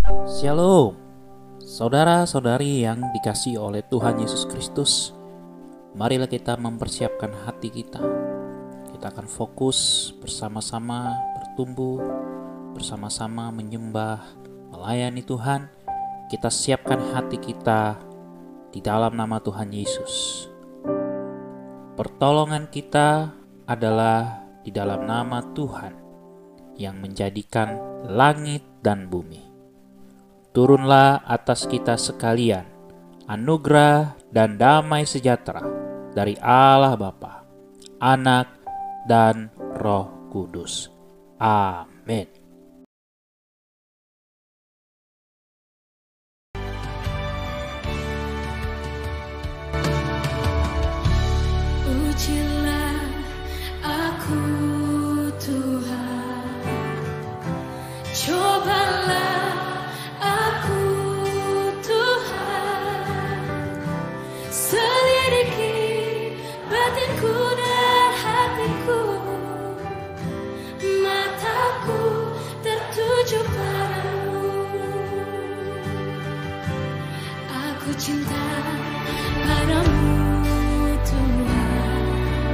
Shalom, saudara-saudari yang dikasihi oleh Tuhan Yesus Kristus. Marilah kita mempersiapkan hati kita. Kita akan fokus bersama-sama bertumbuh, bersama-sama menyembah, melayani Tuhan. Kita siapkan hati kita di dalam nama Tuhan Yesus. Pertolongan kita adalah di dalam nama Tuhan yang menjadikan langit dan bumi. Turunlah atas kita sekalian anugerah dan damai sejahtera dari Allah Bapa, Anak, dan Roh Kudus. Amin. Ujilah aku Tuhan, cobalah aku Tuhan, selidiki batinku dan hatiku, mataku tertuju padamu. Aku cinta padamu Tuhan.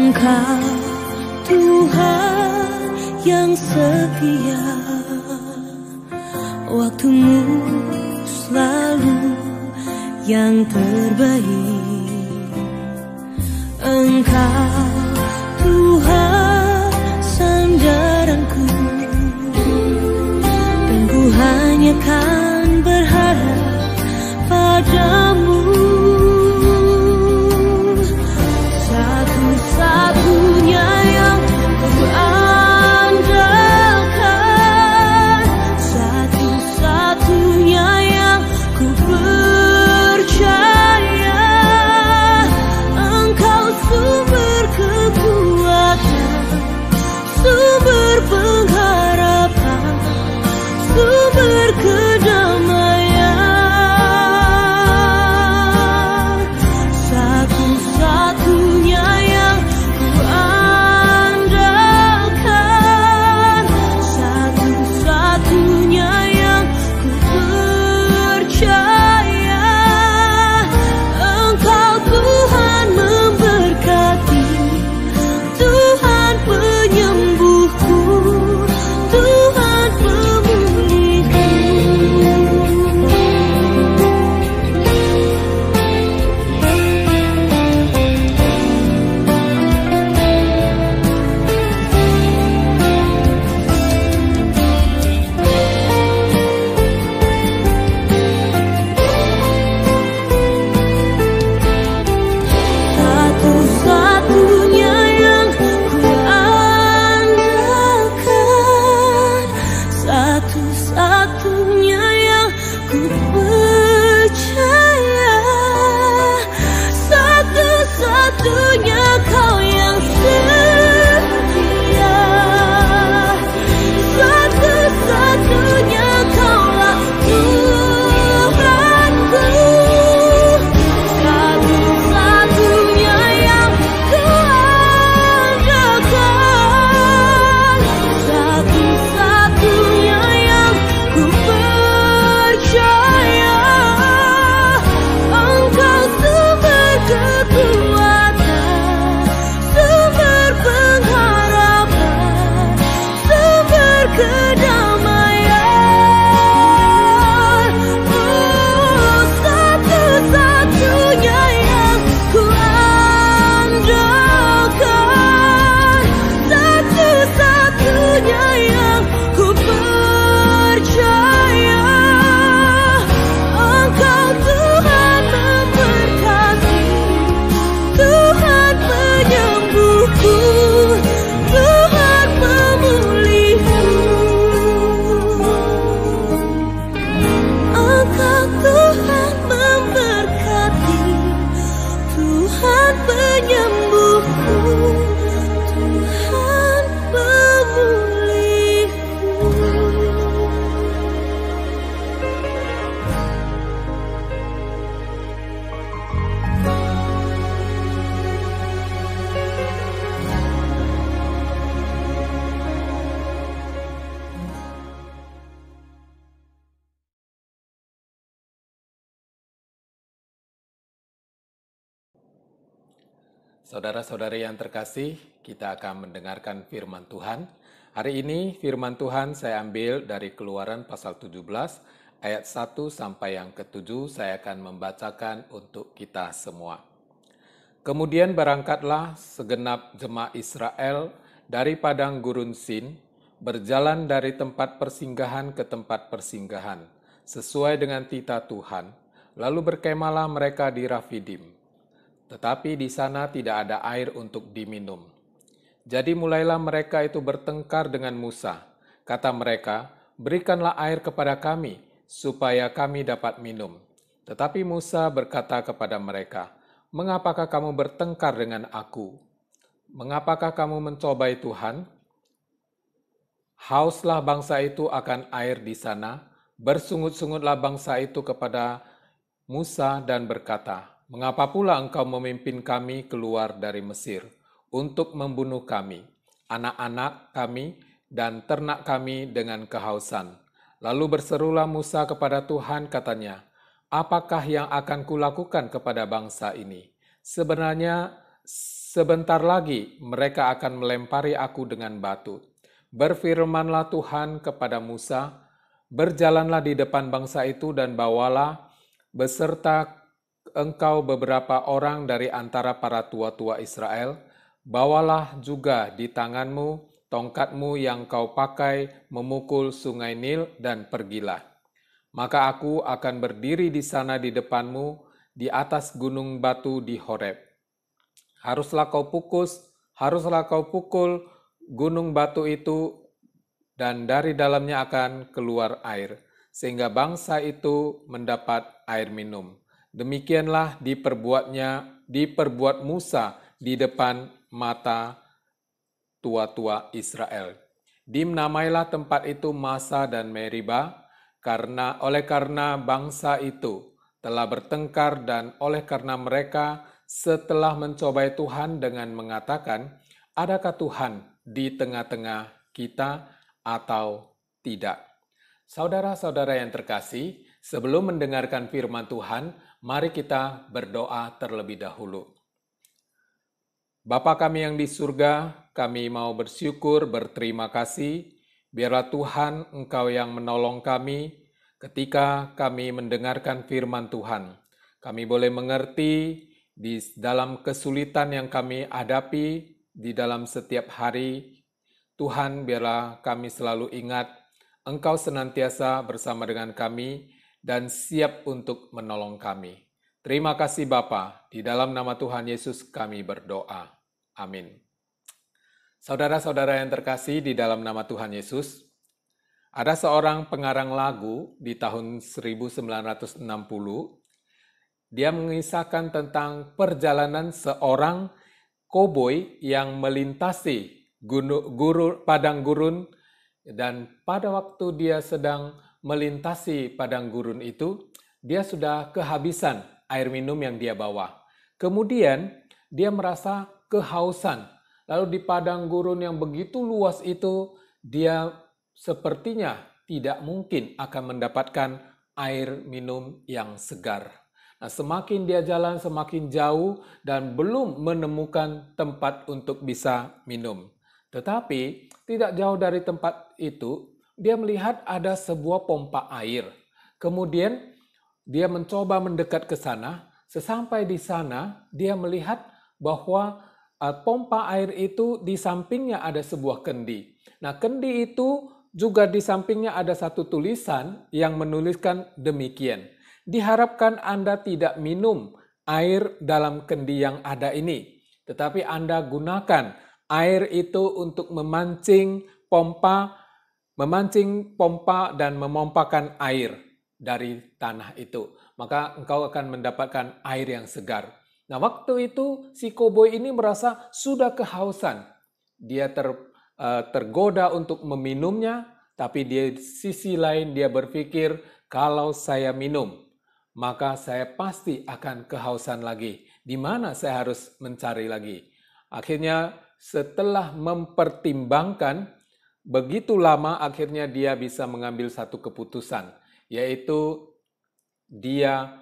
Engkau Tuhan yang setia, waktumu selalu yang terbaik. Engkau Tuhan sandaranku, dan ku hanya kan berharap padamu. Satu-satunya yang ku andalkan, satu-satunya yang ku percaya. Engkau sumber kekuatan, sumber pengharapan, sumber kedamaian. Satu-satunya yang ku andalkan, satu-satunya yang ku percaya. Engkau Tuhan memberkati, Tuhan penyembuhku, Tuhan pemulihku. Satu-satunya yang ku andalkan, satu-satunya yang ku percaya. Satu-satunya Kau yang setia, satu-satunya Kaulah Tuhanku. Satu-satunya yang ku andalkan, satu-satunya yang ku percaya. Engkau sumber kekuatan, sumber pengharapan, sumber kedamaian. Oh, satu-satunya yang ku andalkan, satu-satunya yang ku percaya. Engkau Tuhan memberkati, Tuhan penyembuhku, Tuhan pemulihku. Engkau Tuhan memberkati, Tuhan penyembuhku, Tuhan pemulihku. Saudara-saudari yang terkasih, kita akan mendengarkan firman Tuhan. Hari ini firman Tuhan saya ambil dari Keluaran pasal 17 ayat 1 sampai yang ke-7. Saya akan membacakan untuk kita semua. Kemudian berangkatlah segenap jemaah Israel dari padang gurun Sin, berjalan dari tempat persinggahan ke tempat persinggahan, sesuai dengan titah Tuhan. Lalu berkemahlah mereka di Rafidim. Tetapi di sana tidak ada air untuk diminum. Jadi mulailah mereka itu bertengkar dengan Musa. Kata mereka, berikanlah air kepada kami, supaya kami dapat minum. Tetapi Musa berkata kepada mereka, mengapakah kamu bertengkar dengan aku? Mengapakah kamu mencobai Tuhan? Hauslah bangsa itu akan air di sana, bersungut-sungutlah bangsa itu kepada Musa dan berkata, mengapa pula engkau memimpin kami keluar dari Mesir untuk membunuh kami, anak-anak kami, dan ternak kami dengan kehausan? Lalu berserulah Musa kepada Tuhan, katanya, apakah yang akan kulakukan kepada bangsa ini? Sebenarnya sebentar lagi mereka akan melempari aku dengan batu. Berfirmanlah Tuhan kepada Musa, berjalanlah di depan bangsa itu dan bawalah beserta engkau beberapa orang dari antara para tua-tua Israel. Bawalah juga di tanganmu tongkatmu yang kau pakai memukul sungai Nil dan pergilah. Maka aku akan berdiri di sana di depanmu di atas gunung batu di Horeb. Haruslah kau pukul gunung batu itu dan dari dalamnya akan keluar air, sehingga bangsa itu mendapat air minum. Demikianlah diperbuat Musa di depan mata tua-tua Israel. Dinamailah tempat itu Masa dan Meriba, karena bangsa itu telah bertengkar dan oleh karena mereka setelah mencobai Tuhan dengan mengatakan, adakah Tuhan di tengah-tengah kita atau tidak? Saudara-saudara yang terkasih, sebelum mendengarkan firman Tuhan, mari kita berdoa terlebih dahulu. Bapa kami yang di surga, kami mau bersyukur, berterima kasih. Biarlah Tuhan Engkau yang menolong kami ketika kami mendengarkan firman Tuhan. Kami boleh mengerti di dalam kesulitan yang kami hadapi di dalam setiap hari. Tuhan, biarlah kami selalu ingat Engkau senantiasa bersama dengan kami dan siap untuk menolong kami. Terima kasih Bapa, di dalam nama Tuhan Yesus kami berdoa. Amin. Saudara-saudara yang terkasih di dalam nama Tuhan Yesus, ada seorang pengarang lagu di tahun 1960. Dia mengisahkan tentang perjalanan seorang koboi yang melintasi padang gurun, dan pada waktu dia sedang melintasi padang gurun itu, dia sudah kehabisan air minum yang dia bawa. Kemudian dia merasa kehausan. Lalu di padang gurun yang begitu luas itu, dia sepertinya tidak mungkin akan mendapatkan air minum yang segar. Nah, semakin dia jalan semakin jauh dan belum menemukan tempat untuk bisa minum. Tetapi tidak jauh dari tempat itu, dia melihat ada sebuah pompa air. Kemudian dia mencoba mendekat ke sana. Sesampai di sana, dia melihat bahwa pompa air itu di sampingnya ada sebuah kendi. Nah, kendi itu juga di sampingnya ada satu tulisan yang menuliskan demikian. Diharapkan Anda tidak minum air dalam kendi yang ada ini, tetapi Anda gunakan air itu untuk memancing pompa dan memompakan air dari tanah itu. Maka engkau akan mendapatkan air yang segar. Nah, waktu itu si koboi ini merasa sudah kehausan. Dia tergoda untuk meminumnya, tapi di sisi lain dia berpikir, kalau saya minum, maka saya pasti akan kehausan lagi. Di mana saya harus mencari lagi? Akhirnya setelah mempertimbangkan begitu lama, akhirnya dia bisa mengambil satu keputusan, yaitu dia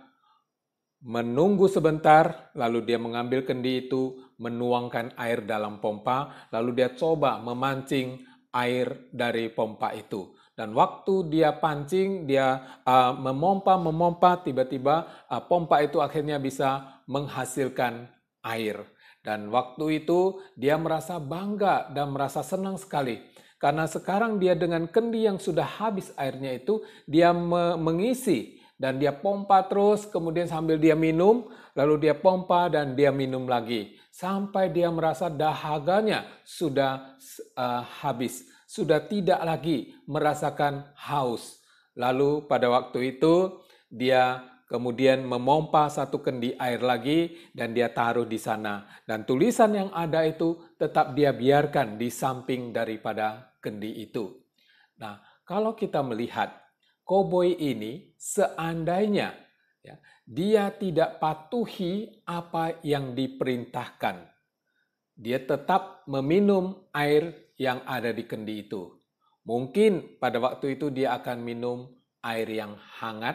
menunggu sebentar, lalu dia mengambil kendi itu, menuangkan air dalam pompa, lalu dia coba memancing air dari pompa itu. Dan waktu dia pancing, dia memompa, tiba-tiba pompa itu akhirnya bisa menghasilkan air. Dan waktu itu dia merasa bangga dan merasa senang sekali. Karena sekarang dia dengan kendi yang sudah habis airnya itu, dia mengisi dan dia pompa terus, kemudian sambil dia minum, lalu dia pompa dan dia minum lagi. Sampai dia merasa dahaganya sudah habis, sudah tidak lagi merasakan haus. Lalu pada waktu itu dia kemudian memompa satu kendi air lagi dan dia taruh di sana. Dan tulisan yang ada itu tetap dia biarkan di samping daripada kendi itu. Nah, kalau kita melihat koboi ini seandainya dia tidak patuhi apa yang diperintahkan, dia tetap meminum air yang ada di kendi itu. Mungkin pada waktu itu dia akan minum air yang hangat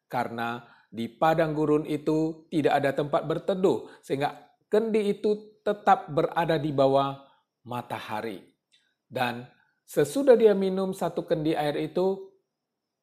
karena di padang gurun itu tidak ada tempat berteduh, sehingga kendi itu tetap berada di bawah matahari. Dan sesudah dia minum satu kendi air itu,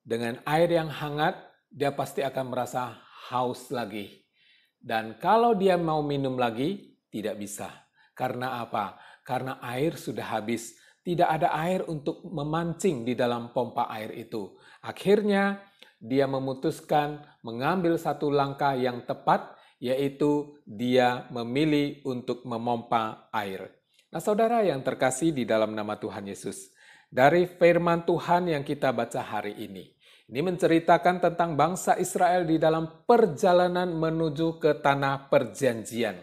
dengan air yang hangat, dia pasti akan merasa haus lagi. Dan kalau dia mau minum lagi, tidak bisa. Karena apa? Karena air sudah habis. Tidak ada air untuk memancing di dalam pompa air itu. Akhirnya, dia memutuskan mengambil satu langkah yang tepat, yaitu dia memilih untuk memompa air. Nah, saudara yang terkasih di dalam nama Tuhan Yesus, dari firman Tuhan yang kita baca hari ini menceritakan tentang bangsa Israel di dalam perjalanan menuju ke tanah perjanjian.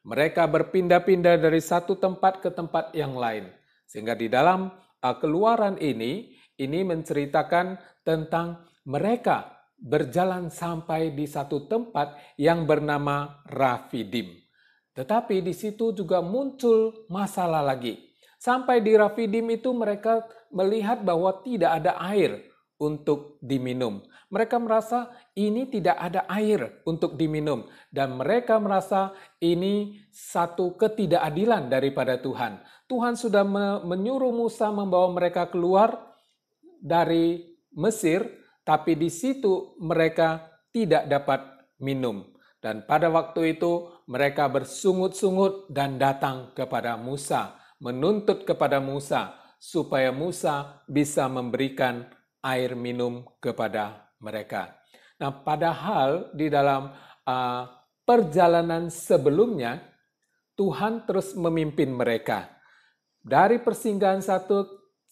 Mereka berpindah-pindah dari satu tempat ke tempat yang lain. Sehingga di dalam Keluaran ini menceritakan tentang mereka berjalan sampai di satu tempat yang bernama Rafidim. Tetapi di situ juga muncul masalah lagi. Sampai di Rafidim itu mereka melihat bahwa tidak ada air untuk diminum. Mereka merasa ini tidak ada air untuk diminum. Dan mereka merasa ini satu ketidakadilan daripada Tuhan. Tuhan sudah menyuruh Musa membawa mereka keluar dari Mesir, tapi di situ mereka tidak dapat minum. Dan pada waktu itu mereka bersungut-sungut dan datang kepada Musa, menuntut kepada Musa supaya Musa bisa memberikan air minum kepada mereka. Nah, padahal di dalam perjalanan sebelumnya, Tuhan terus memimpin mereka. Dari persinggahan satu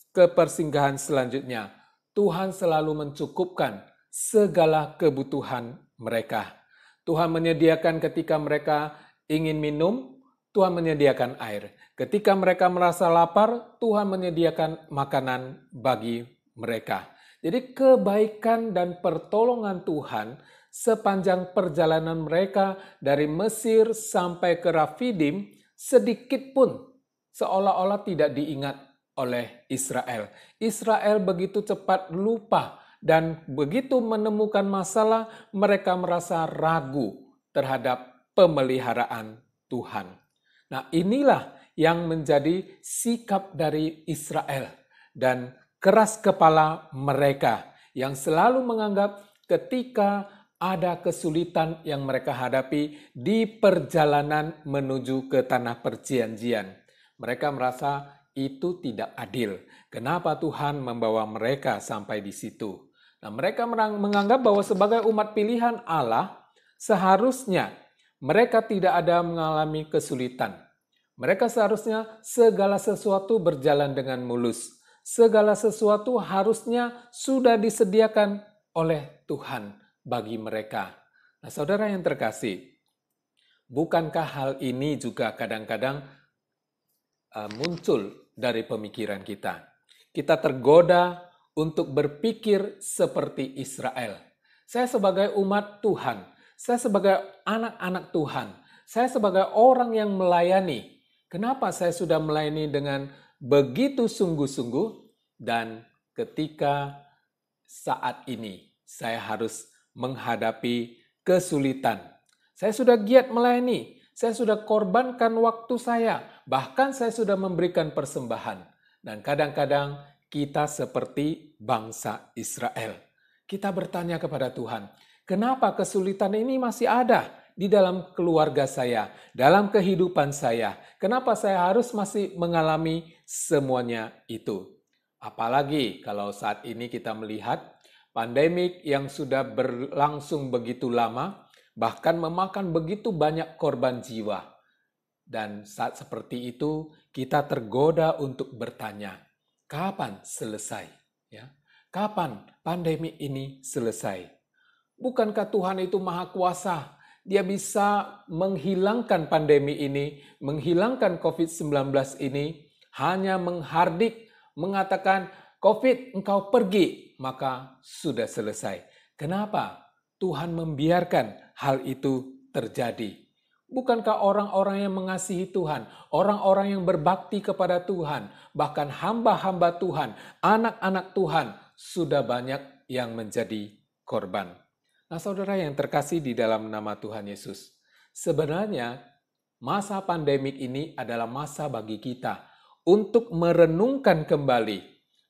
ke persinggahan selanjutnya, Tuhan selalu mencukupkan segala kebutuhan mereka. Tuhan menyediakan ketika mereka ingin minum, Tuhan menyediakan air. Ketika mereka merasa lapar, Tuhan menyediakan makanan bagi mereka. Jadi kebaikan dan pertolongan Tuhan sepanjang perjalanan mereka dari Mesir sampai ke Rafidim sedikit pun seolah-olah tidak diingat oleh Israel. Israel begitu cepat lupa dan begitu menemukan masalah mereka merasa ragu terhadap pemeliharaan Tuhan. Nah, inilah yang menjadi sikap dari Israel dan keras kepala mereka yang selalu menganggap ketika ada kesulitan yang mereka hadapi di perjalanan menuju ke tanah perjanjian. Mereka merasa itu tidak adil. Kenapa Tuhan membawa mereka sampai di situ? Nah, mereka menganggap bahwa sebagai umat pilihan Allah, seharusnya mereka tidak ada mengalami kesulitan. Mereka seharusnya segala sesuatu berjalan dengan mulus. Segala sesuatu harusnya sudah disediakan oleh Tuhan bagi mereka. Nah, saudara yang terkasih, bukankah hal ini juga kadang-kadang muncul dari pemikiran kita? Kita tergoda untuk berpikir seperti Israel. Saya sebagai umat Tuhan, saya sebagai anak-anak Tuhan, saya sebagai orang yang melayani. Kenapa saya sudah melayani dengan begitu sungguh-sungguh, dan ketika saat ini saya harus menghadapi kesulitan. Saya sudah giat melayani, saya sudah korbankan waktu saya, bahkan saya sudah memberikan persembahan. Dan kadang-kadang kita seperti bangsa Israel. Kita bertanya kepada Tuhan, kenapa kesulitan ini masih ada di dalam keluarga saya, dalam kehidupan saya? Kenapa saya harus masih mengalami semuanya itu? Apalagi kalau saat ini kita melihat pandemik yang sudah berlangsung begitu lama, bahkan memakan begitu banyak korban jiwa. Dan saat seperti itu, kita tergoda untuk bertanya, kapan selesai? Ya, kapan pandemi ini selesai? Bukankah Tuhan itu Maha Kuasa? Dia bisa menghilangkan pandemi ini, menghilangkan COVID-19 ini, hanya menghardik, mengatakan, COVID engkau pergi, maka sudah selesai. Kenapa Tuhan membiarkan hal itu terjadi? Bukankah orang-orang yang mengasihi Tuhan, orang-orang yang berbakti kepada Tuhan, bahkan hamba-hamba Tuhan, anak-anak Tuhan, sudah banyak yang menjadi korban? Nah, saudara yang terkasih di dalam nama Tuhan Yesus, sebenarnya Masa pandemik ini adalah masa bagi kita untuk merenungkan kembali,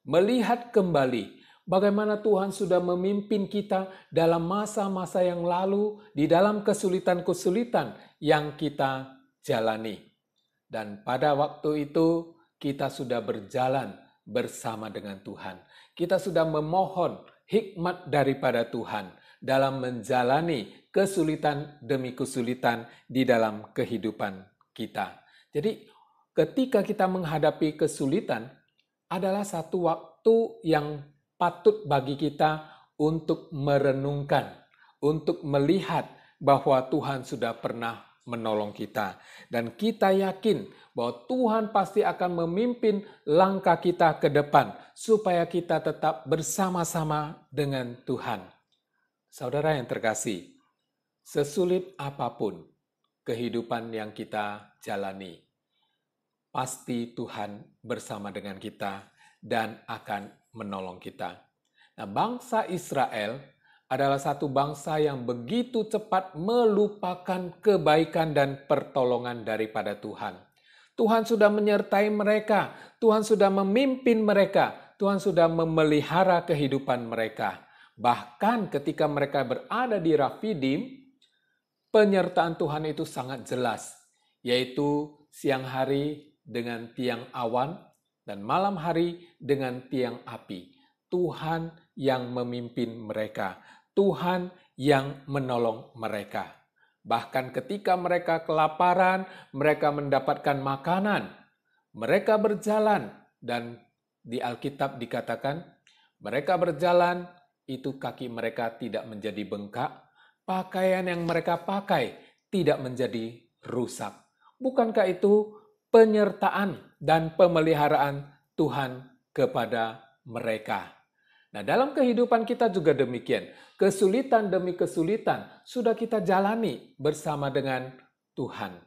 melihat kembali bagaimana Tuhan sudah memimpin kita dalam masa-masa yang lalu, di dalam kesulitan-kesulitan yang kita jalani. Dan pada waktu itu kita sudah berjalan bersama dengan Tuhan. Kita sudah memohon hikmat daripada Tuhan dalam menjalani kesulitan demi kesulitan di dalam kehidupan kita. Jadi ketika kita menghadapi kesulitan adalah satu waktu yang patut bagi kita untuk merenungkan, untuk melihat bahwa Tuhan sudah pernah menolong kita. Dan kita yakin bahwa Tuhan pasti akan memimpin langkah kita ke depan supaya kita tetap bersama-sama dengan Tuhan. Saudara yang terkasih, sesulit apapun kehidupan yang kita jalani, pasti Tuhan bersama dengan kita dan akan menolong kita. Nah, bangsa Israel adalah satu bangsa yang begitu cepat melupakan kebaikan dan pertolongan daripada Tuhan. Tuhan sudah menyertai mereka, Tuhan sudah memimpin mereka, Tuhan sudah memelihara kehidupan mereka. Bahkan ketika mereka berada di Rafidim, penyertaan Tuhan itu sangat jelas, yaitu siang hari dengan tiang awan dan malam hari dengan tiang api. Tuhan yang memimpin mereka, Tuhan yang menolong mereka. Bahkan ketika mereka kelaparan, mereka mendapatkan makanan, mereka berjalan, dan di Alkitab dikatakan mereka berjalan, itu kaki mereka tidak menjadi bengkak, pakaian yang mereka pakai tidak menjadi rusak. Bukankah itu penyertaan dan pemeliharaan Tuhan kepada mereka? Nah, dalam kehidupan kita juga demikian. Kesulitan demi kesulitan sudah kita jalani bersama dengan Tuhan.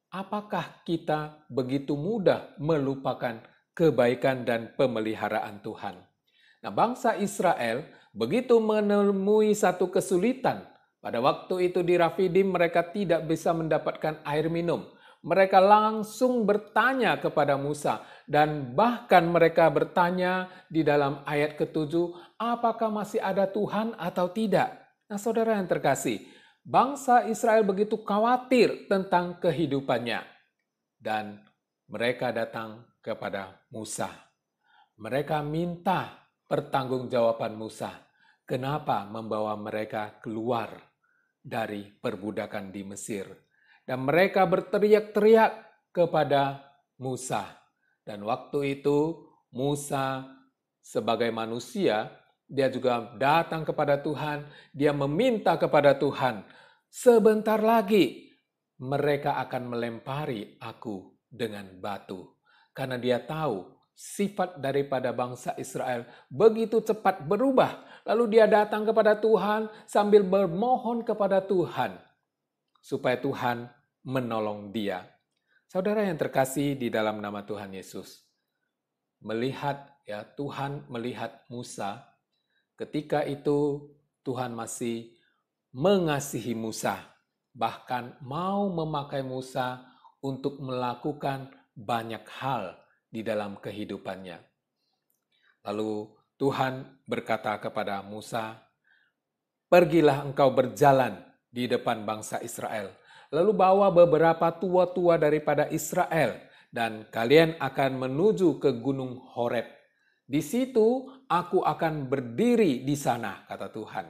Apakah kita begitu mudah melupakan kebaikan dan pemeliharaan Tuhan? Nah, bangsa Israel begitu menemui satu kesulitan. Pada waktu itu di Rafidim mereka tidak bisa mendapatkan air minum. Mereka langsung bertanya kepada Musa dan bahkan mereka bertanya di dalam ayat ke-7, apakah masih ada Tuhan atau tidak? Nah, saudara yang terkasih, bangsa Israel begitu khawatir tentang kehidupannya dan mereka datang kepada Musa. Mereka minta pertanggungjawaban Musa. Kenapa membawa mereka keluar dari perbudakan di Mesir? Dan mereka berteriak-teriak kepada Musa. Dan waktu itu Musa sebagai manusia, dia juga datang kepada Tuhan. Dia meminta kepada Tuhan, sebentar lagi mereka akan melempari aku dengan batu. Karena dia tahu sifat daripada bangsa Israel begitu cepat berubah. Lalu dia datang kepada Tuhan sambil bermohon kepada Tuhan supaya Tuhan menolong dia. Saudara yang terkasih di dalam nama Tuhan Yesus, Tuhan melihat Musa. Ketika itu Tuhan masih mengasihi Musa, bahkan mau memakai Musa untuk melakukan banyak hal di dalam kehidupannya. Lalu Tuhan berkata kepada Musa, "Pergilah engkau berjalan di depan bangsa Israel, lalu bawa beberapa tua-tua daripada Israel, dan kalian akan menuju ke Gunung Horeb. Di situ aku akan berdiri di sana," kata Tuhan,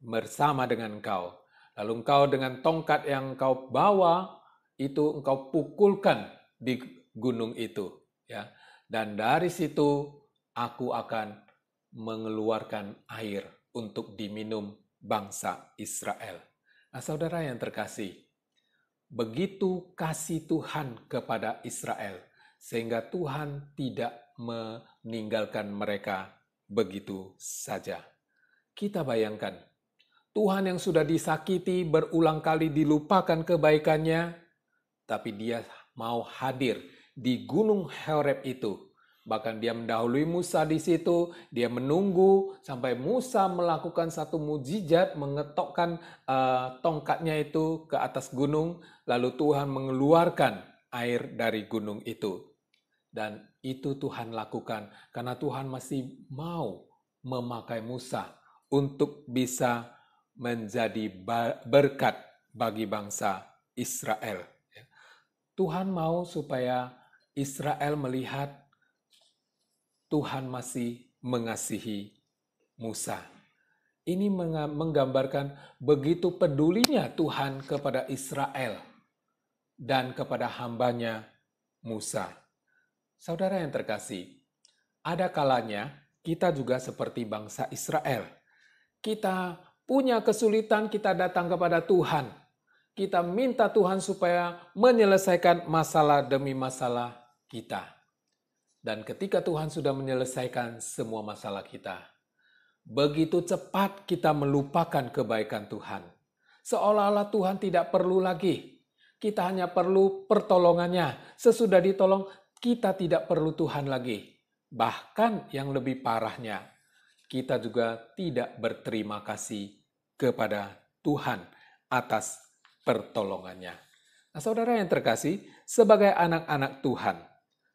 "bersama dengan engkau. Lalu engkau dengan tongkat yang engkau bawa, itu engkau pukulkan di gunung itu. Ya. Dan dari situ aku akan mengeluarkan air untuk diminum bangsa Israel." Nah, saudara yang terkasih, begitu kasih Tuhan kepada Israel, sehingga Tuhan tidak meninggalkan mereka begitu saja. Kita bayangkan, Tuhan yang sudah disakiti berulang kali dilupakan kebaikannya, tapi dia mau hadir di Gunung Horeb itu, Bahkan dia mendahului Musa di situ, dia menunggu sampai Musa melakukan satu mujizat, mengetokkan tongkatnya itu ke atas gunung, lalu Tuhan mengeluarkan air dari gunung itu. Dan itu Tuhan lakukan karena Tuhan masih mau memakai Musa untuk bisa menjadi berkat bagi bangsa Israel. Tuhan mau supaya Israel melihat Tuhan masih mengasihi Musa. Ini menggambarkan begitu pedulinya Tuhan kepada Israel dan kepada hambanya Musa. Saudara yang terkasih, ada kalanya kita juga seperti bangsa Israel. Kita punya kesulitan, kita datang kepada Tuhan. Kita minta Tuhan supaya menyelesaikan masalah demi masalah kita. Dan ketika Tuhan sudah menyelesaikan semua masalah kita, begitu cepat kita melupakan kebaikan Tuhan. Seolah-olah Tuhan tidak perlu lagi. Kita hanya perlu pertolongannya. Sesudah ditolong, kita tidak perlu Tuhan lagi. Bahkan yang lebih parahnya, kita juga tidak berterima kasih kepada Tuhan atas pertolongannya. Nah, saudara yang terkasih, sebagai anak-anak Tuhan,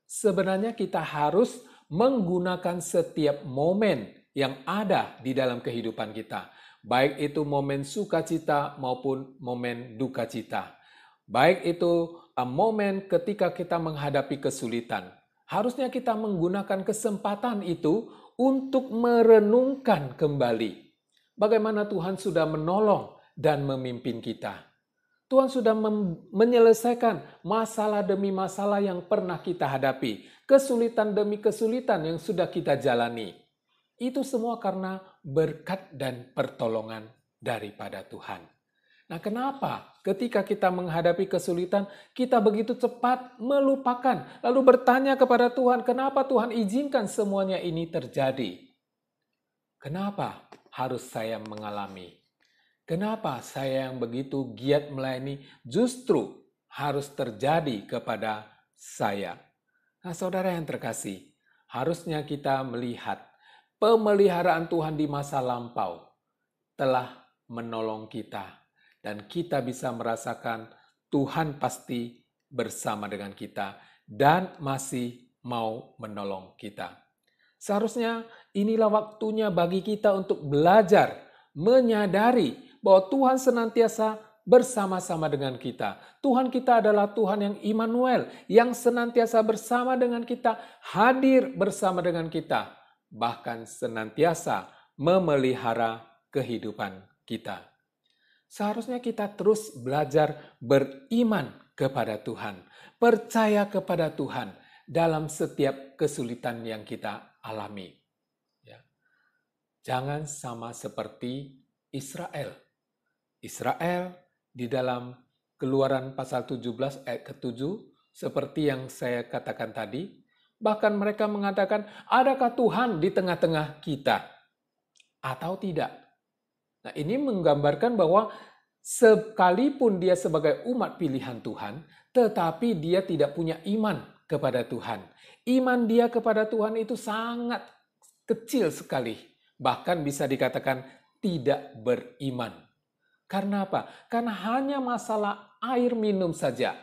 sebenarnya kita harus menggunakan setiap momen yang ada di dalam kehidupan kita. Baik itu momen sukacita maupun momen duka cita. Baik itu momen ketika kita menghadapi kesulitan. Harusnya kita menggunakan kesempatan itu untuk merenungkan kembali bagaimana Tuhan sudah menolong dan memimpin kita. Tuhan sudah menyelesaikan masalah demi masalah yang pernah kita hadapi. Kesulitan demi kesulitan yang sudah kita jalani. Itu semua karena berkat dan pertolongan daripada Tuhan. Nah, kenapa ketika kita menghadapi kesulitan, kita begitu cepat melupakan, lalu bertanya kepada Tuhan, kenapa Tuhan izinkan semuanya ini terjadi? Kenapa harus saya mengalami? Kenapa saya yang begitu giat melayani justru harus terjadi kepada saya? Nah, saudara yang terkasih, harusnya kita melihat pemeliharaan Tuhan di masa lampau telah menolong kita. Dan kita bisa merasakan Tuhan pasti bersama dengan kita dan masih mau menolong kita. Seharusnya inilah waktunya bagi kita untuk belajar, menyadari bahwa Tuhan senantiasa bersama-sama dengan kita. Tuhan kita adalah Tuhan yang Immanuel, yang senantiasa bersama dengan kita, hadir bersama dengan kita, bahkan senantiasa memelihara kehidupan kita. Seharusnya kita terus belajar beriman kepada Tuhan, percaya kepada Tuhan dalam setiap kesulitan yang kita alami. Ya. Jangan sama seperti Israel. Israel di dalam Keluaran pasal 17 ayat ke-7, seperti yang saya katakan tadi, bahkan mereka mengatakan, adakah Tuhan di tengah-tengah kita? Atau tidak? Nah, ini menggambarkan bahwa sekalipun dia sebagai umat pilihan Tuhan, tetapi dia tidak punya iman kepada Tuhan. Iman dia kepada Tuhan itu sangat kecil sekali. Bahkan bisa dikatakan tidak beriman. Karena apa? Karena hanya masalah air minum saja.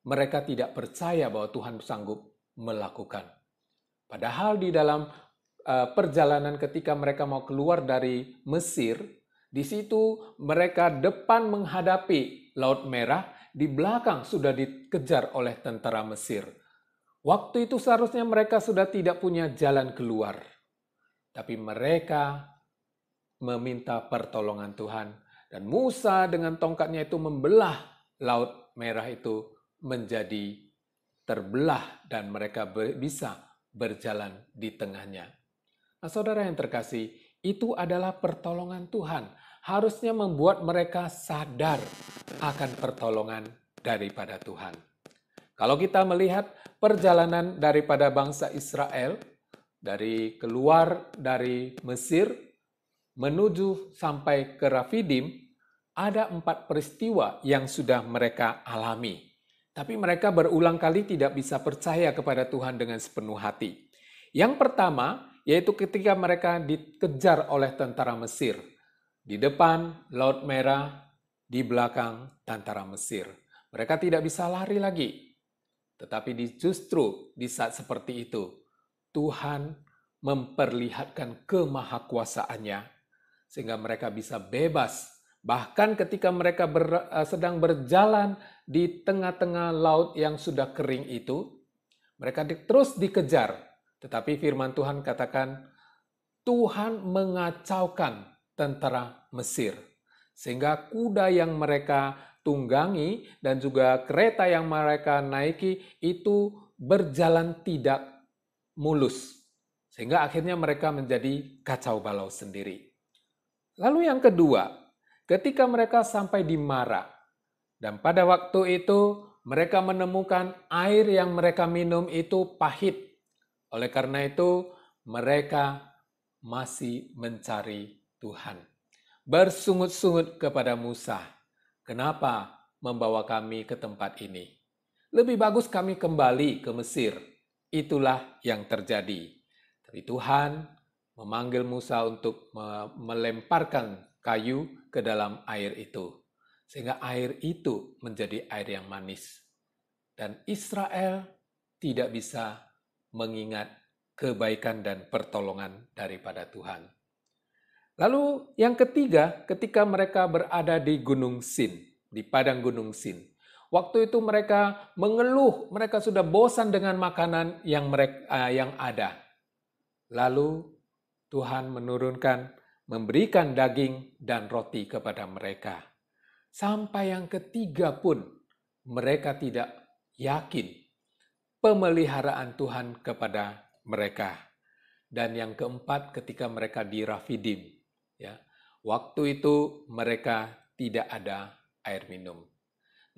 Mereka tidak percaya bahwa Tuhan sanggup melakukan. Padahal di dalam perjalanan ketika mereka mau keluar dari Mesir, di situ mereka depan menghadapi Laut Merah, di belakang sudah dikejar oleh tentara Mesir. Waktu itu seharusnya mereka sudah tidak punya jalan keluar. Tapi mereka meminta pertolongan Tuhan. Dan Musa dengan tongkatnya itu membelah Laut Merah itu menjadi terbelah dan mereka bisa berjalan di tengahnya. Nah, saudara yang terkasih, itu adalah pertolongan Tuhan. Harusnya membuat mereka sadar akan pertolongan daripada Tuhan. Kalau kita melihat perjalanan daripada bangsa Israel, dari keluar dari Mesir, menuju sampai ke Rafidim, ada 4 peristiwa yang sudah mereka alami. Tapi mereka berulang kali tidak bisa percaya kepada Tuhan dengan sepenuh hati. Yang pertama, yaitu ketika mereka dikejar oleh tentara Mesir. Di depan Laut Merah, di belakang tentara Mesir. Mereka tidak bisa lari lagi. Tetapi justru di saat seperti itu, Tuhan memperlihatkan kemahakuasaannya sehingga mereka bisa bebas. Bahkan ketika mereka sedang berjalan di tengah-tengah laut yang sudah kering itu, mereka terus dikejar. Tetapi firman Tuhan katakan, Tuhan mengacaukan tentara Mesir. Sehingga kuda yang mereka tunggangi dan juga kereta yang mereka naiki itu berjalan tidak mulus. Sehingga akhirnya mereka menjadi kacau balau sendiri. Lalu yang kedua, ketika mereka sampai di Mara, dan pada waktu itu mereka menemukan air yang mereka minum itu pahit. Oleh karena itu, mereka masih mencari Tuhan. Bersungut-sungut kepada Musa, kenapa membawa kami ke tempat ini? Lebih bagus kami kembali ke Mesir. Itulah yang terjadi. Tapi Tuhan memanggil Musa untuk melemparkan kayu ke dalam air itu. Sehingga air itu menjadi air yang manis. Dan Israel tidak bisa mengingat kebaikan dan pertolongan daripada Tuhan. Lalu yang ketiga, ketika mereka berada di Gunung Sin, di padang Gunung Sin. Waktu itu mereka mengeluh, mereka sudah bosan dengan makanan yang ada. Lalu Tuhan memberikan daging dan roti kepada mereka. Sampai yang ketiga pun mereka tidak yakin pemeliharaan Tuhan kepada mereka. Dan yang keempat ketika mereka di Rafidim. Ya, waktu itu mereka tidak ada air minum.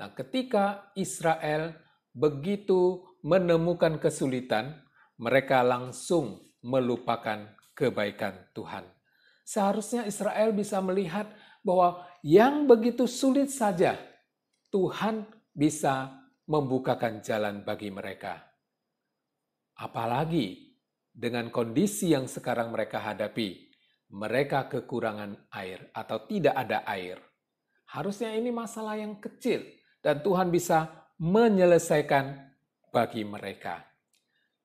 Nah, ketika Israel begitu menemukan kesulitan, mereka langsung melupakan kebaikan Tuhan. Seharusnya Israel bisa melihat bahwa yang begitu sulit saja Tuhan bisa membukakan jalan bagi mereka. Apalagi dengan kondisi yang sekarang mereka hadapi, mereka kekurangan air atau tidak ada air. Harusnya ini masalah yang kecil dan Tuhan bisa menyelesaikan bagi mereka.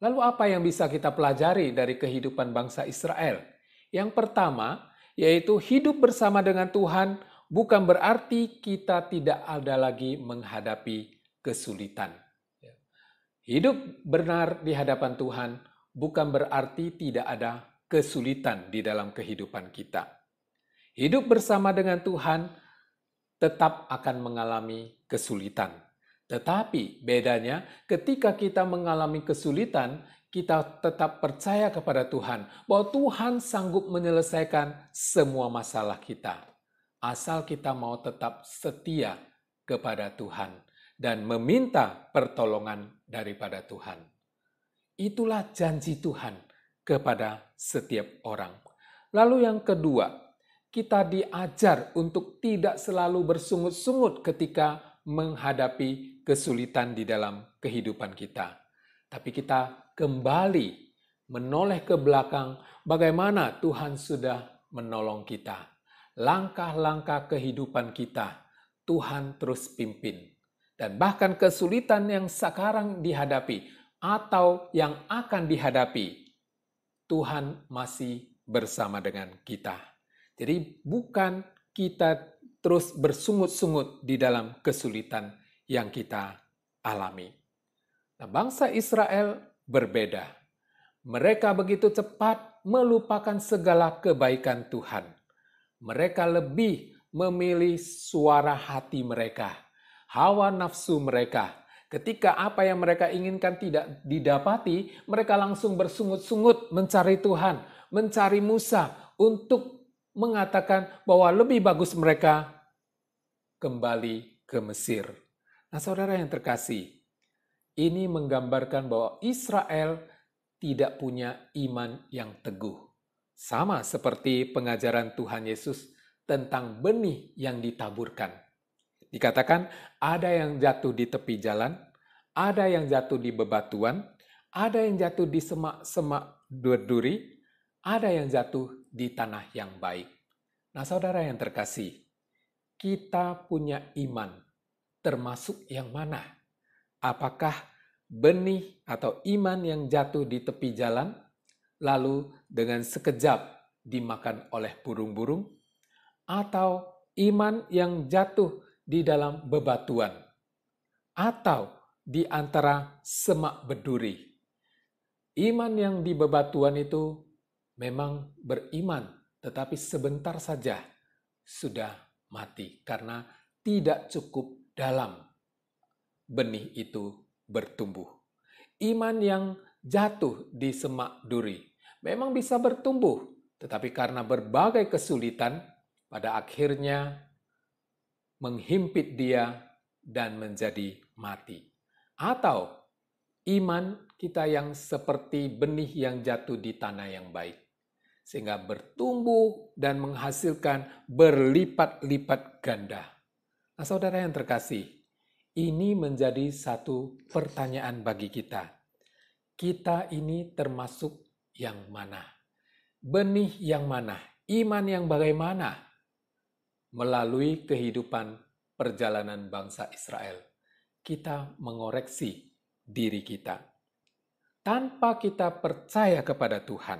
Lalu apa yang bisa kita pelajari dari kehidupan bangsa Israel? Yang pertama, yaitu hidup bersama dengan Tuhan bukan berarti kita tidak ada lagi menghadapi kesulitan. Hidup benar di hadapan Tuhan bukan berarti tidak ada kesulitan di dalam kehidupan kita. Hidup bersama dengan Tuhan tetap akan mengalami kesulitan. Tetapi bedanya ketika kita mengalami kesulitan, kita tetap percaya kepada Tuhan bahwa Tuhan sanggup menyelesaikan semua masalah kita. Asal kita mau tetap setia kepada Tuhan dan meminta pertolongan daripada Tuhan. Itulah janji Tuhan kepada setiap orang. Lalu yang kedua, kita diajar untuk tidak selalu bersungut-sungut ketika menghadapi kesulitan di dalam kehidupan kita. Tapi kita kembali menoleh ke belakang bagaimana Tuhan sudah menolong kita. Langkah-langkah kehidupan kita, Tuhan terus pimpin. Dan bahkan kesulitan yang sekarang dihadapi atau yang akan dihadapi, Tuhan masih bersama dengan kita. Jadi bukan kita terus bersungut-sungut di dalam kesulitan yang kita alami. Nah, bangsa Israel berbeda. Mereka begitu cepat melupakan segala kebaikan Tuhan. Mereka lebih memilih suara hati mereka, hawa nafsu mereka. Ketika apa yang mereka inginkan tidak didapati, mereka langsung bersungut-sungut mencari Tuhan, mencari Musa untuk mengatakan bahwa lebih bagus mereka kembali ke Mesir. Nah, saudara yang terkasih, ini menggambarkan bahwa Israel tidak punya iman yang teguh. Sama seperti pengajaran Tuhan Yesus tentang benih yang ditaburkan. Dikatakan ada yang jatuh di tepi jalan, ada yang jatuh di bebatuan, ada yang jatuh di semak-semak berduri, ada yang jatuh di tanah yang baik. Nah, saudara yang terkasih, kita punya iman, termasuk yang mana? Apakah benih atau iman yang jatuh di tepi jalan, lalu dengan sekejap dimakan oleh burung-burung? Atau iman yang jatuh di dalam bebatuan? Atau di antara semak berduri? Iman yang di bebatuan itu memang beriman, tetapi sebentar saja sudah mati karena tidak cukup dalam benih itu bertumbuh. Iman yang jatuh di semak duri memang bisa bertumbuh, tetapi karena berbagai kesulitan, pada akhirnya menghimpit dia dan menjadi mati. Atau iman kita yang seperti benih yang jatuh di tanah yang baik, sehingga bertumbuh dan menghasilkan berlipat-lipat ganda. Nah, saudara yang terkasih, ini menjadi satu pertanyaan bagi kita. Kita ini termasuk yang mana? Benih yang mana? Iman yang bagaimana? Melalui kehidupan perjalanan bangsa Israel, kita mengoreksi diri kita. Tanpa kita percaya kepada Tuhan,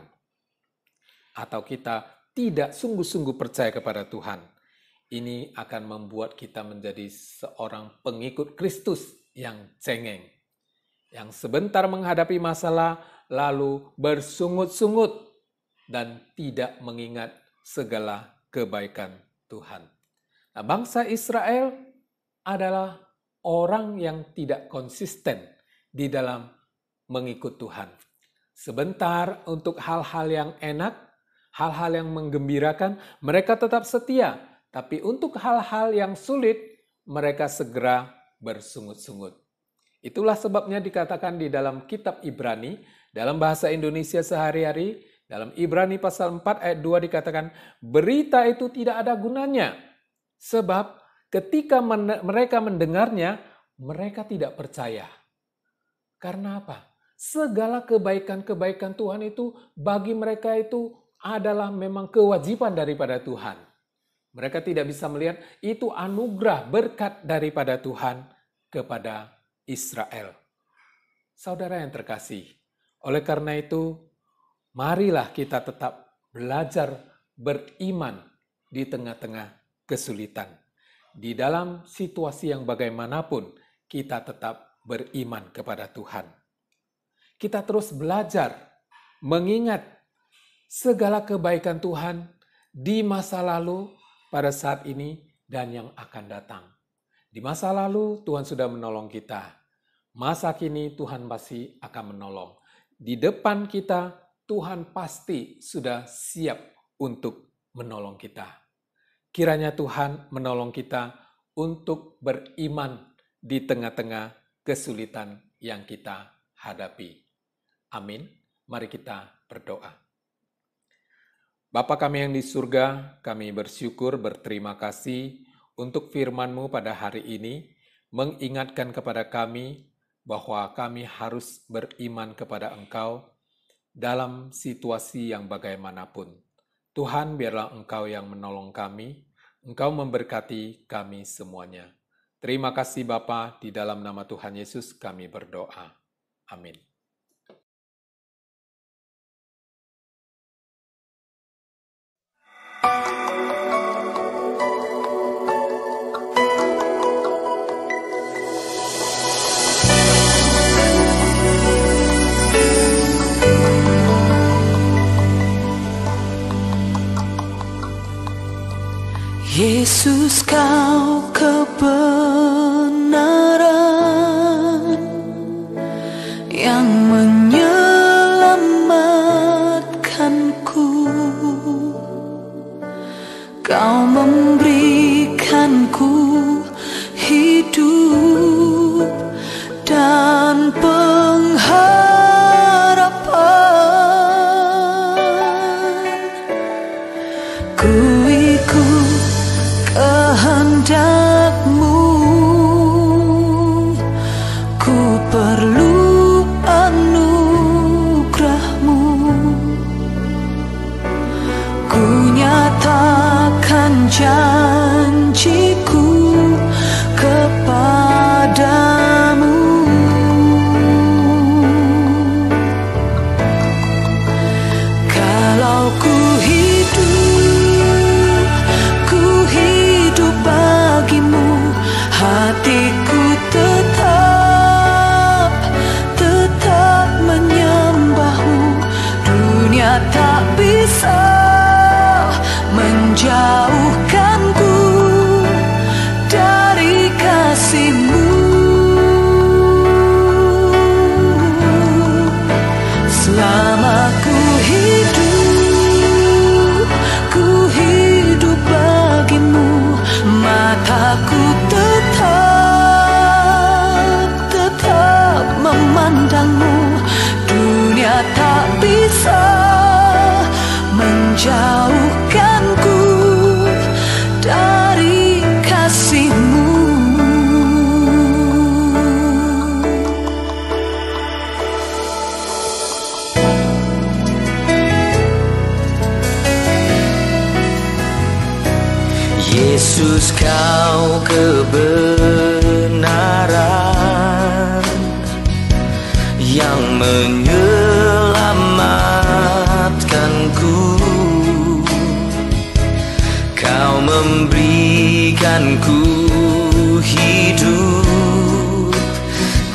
atau kita tidak sungguh-sungguh percaya kepada Tuhan, ini akan membuat kita menjadi seorang pengikut Kristus yang cengeng, yang sebentar menghadapi masalah lalu bersungut-sungut dan tidak mengingat segala kebaikan Tuhan. Nah, bangsa Israel adalah orang yang tidak konsisten di dalam mengikut Tuhan. Sebentar untuk hal-hal yang enak, hal-hal yang menggembirakan, mereka tetap setia. Tapi untuk hal-hal yang sulit, mereka segera bersungut-sungut. Itulah sebabnya dikatakan di dalam kitab Ibrani, dalam bahasa Indonesia sehari-hari, dalam Ibrani pasal 4 ayat 2 dikatakan, berita itu tidak ada gunanya. Sebab ketika mereka mendengarnya, mereka tidak percaya. Karena apa? Segala kebaikan-kebaikan Tuhan itu bagi mereka itu adalah memang kewajiban daripada Tuhan. Mereka tidak bisa melihat itu anugerah berkat daripada Tuhan kepada Israel. Saudara yang terkasih, oleh karena itu, marilah kita tetap belajar beriman di tengah-tengah kesulitan. Di dalam situasi yang bagaimanapun, kita tetap beriman kepada Tuhan. Kita terus belajar mengingat segala kebaikan Tuhan di masa lalu, pada saat ini, dan yang akan datang. Di masa lalu Tuhan sudah menolong kita. Masa kini Tuhan pasti akan menolong. Di depan kita Tuhan pasti sudah siap untuk menolong kita. Kiranya Tuhan menolong kita untuk beriman di tengah-tengah kesulitan yang kita hadapi. Amin. Mari kita berdoa. Bapa kami yang di surga, kami bersyukur, berterima kasih untuk firman-Mu pada hari ini, mengingatkan kepada kami bahwa kami harus beriman kepada Engkau dalam situasi yang bagaimanapun. Tuhan, biarlah Engkau yang menolong kami, Engkau memberkati kami semuanya. Terima kasih Bapa, di dalam nama Tuhan Yesus kami berdoa. Amin. Yesus, Kau kebenaran yang menyelamatkanku. Kau memberikanku hidup dan pengharapan. Ku ikut kehendak bisa menjauhkanku dari kasih-Mu. Yesus, Kau kebenaran yang menyelamatkanku. Kau memberikanku hidup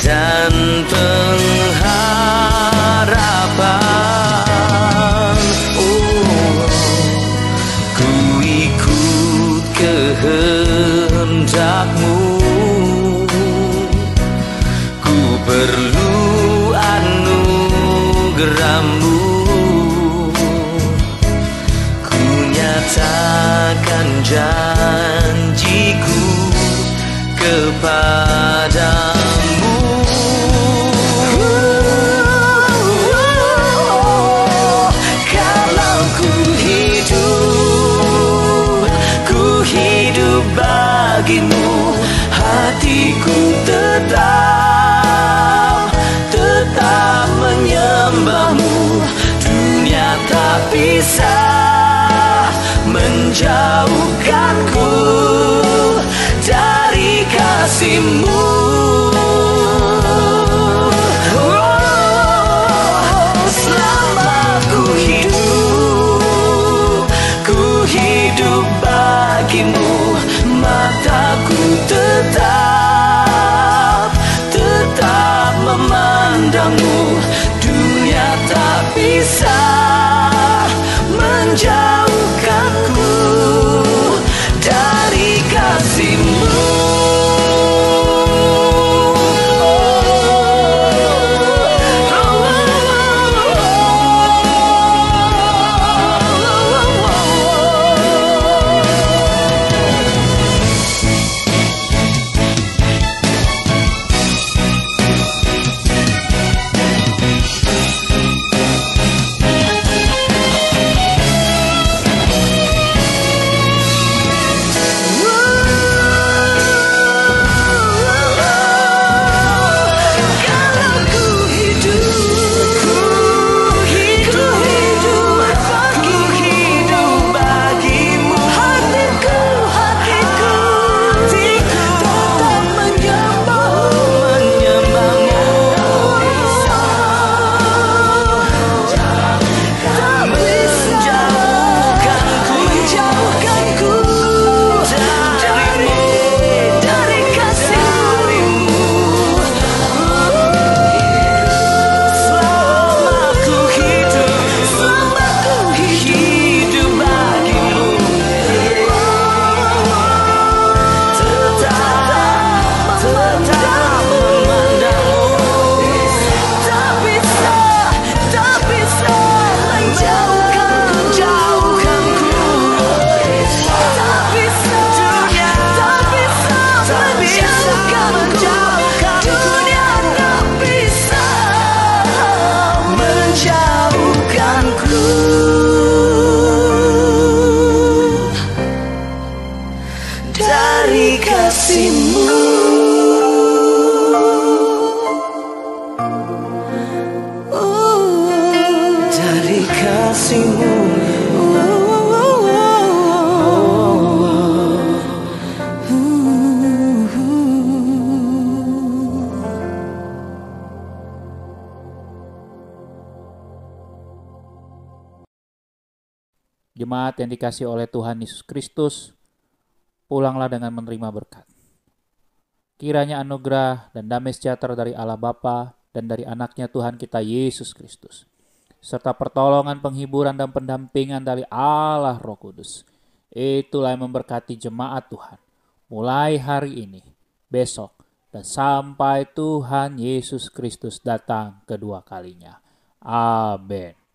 dan pengharapan. Ku ikut kehendak-Mu, ku perlu anugerah-Mu. Ku nyatakan janjiku kepadamu. Kalau ku hidup bagi-Mu, hatiku tetap menyembah-Mu. Dunia tak bisa menjauhkanku dari kasih-Mu. Selama ku hidup bagi-Mu, mataku tetap memandang-Mu. Dunia tak bisa menjauhkanku dari kasih-Mu. Dari kasih-Mu. Dari kasih-Mu. Jemaat yang dikasihi oleh Tuhan Yesus Kristus, pulanglah dengan menerima berkat. Kiranya anugerah dan damai sejahtera dari Allah Bapa dan dari anaknya Tuhan kita Yesus Kristus, serta pertolongan, penghiburan, dan pendampingan dari Allah Roh Kudus, itulah yang memberkati jemaat Tuhan, mulai hari ini, besok, dan sampai Tuhan Yesus Kristus datang kedua kalinya. Amin.